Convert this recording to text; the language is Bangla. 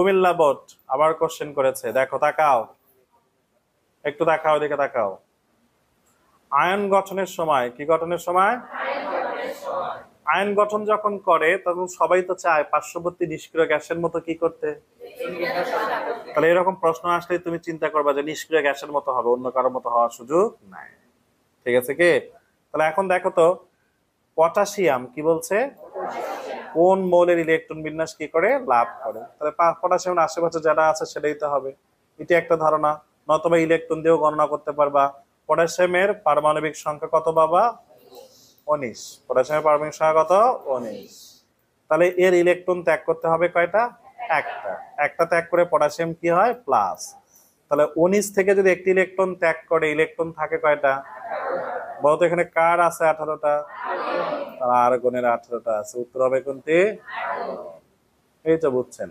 কুমিল্লা বোর্ড আবার কোশ্চেন করেছে, দেখো তাকাও, একটু তাকাও, দিকে তাকাও। আয়ন গঠনের সময়, কি গঠনের সময়? আয়ন গঠন যখন করে তখন সবাই তো চায় পার্শ্ববর্তী নিষ্ক্রিয় গ্যাসের মতো কি করতে। তাহলে এরকম প্রশ্ন আসলে তুমি চিন্তা করবা যে নিষ্ক্রিয় গ্যাসের মতো হবে, অন্য কারোর মতো হওয়ার সুযোগ নাই। ঠিক আছে কি? তাহলে এখন দেখো তো পটাশিয়াম কি বলছে, কোন মৌলের ইলেকট্রন বিন্যাস কি করে লাভ করে। তাহলে পটাশিয়ামের আশেপাশে যারা আছে সেটাই তো হবে, এটা একটা ধারণা। নতুবা ইলেকট্রন দিয়েও গণনা করতে পারবা। পটাশিয়ামের পারমাণবিক সংখ্যা কত বাবা? 19। পটাশিয়ামের পারমাণবিক সংখ্যা কত? 19। তাহলে এর ইলেকট্রন ত্যাগ করতে হবে কয়টা? একটা। একটা ত্যাগ করে পটাশিয়াম কি হয়? প্লাস। তাহলে 19 থেকে যদি একটি ইলেকট্রন ত্যাগ করে ইলেকট্রন থাকে কয়টা? বলতো এখানে কার আছে 18টা? তাহলে আর্গনের 18টা আছে। উত্তর হবে কোনটি? এই তো বুঝছেন।